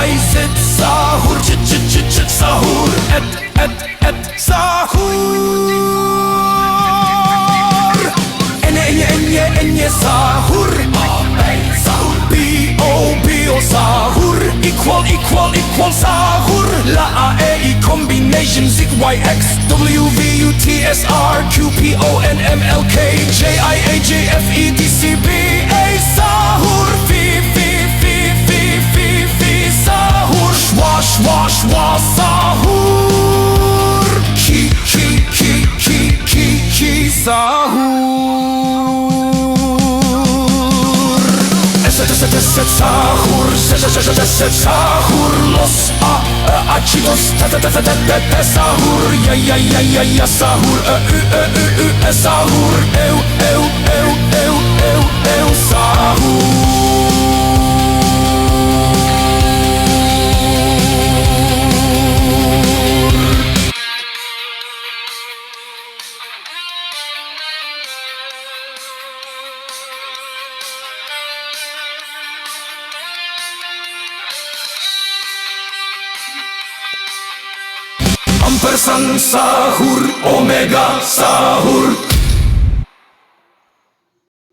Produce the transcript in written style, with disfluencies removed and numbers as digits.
YZ sahur, sahur, sahur. Enye sahur, B-O sahur, equal sahur. La A-E combination ZYX WVUTSR QPONMLK JIAJFEDCBA sahur. Sahur. Schwa sahur. Ki sahur. Sahur. Sahur. Los achitos sahur. Ya sahur. Sahur. Sahur. Ampersand sahur, omega sahur.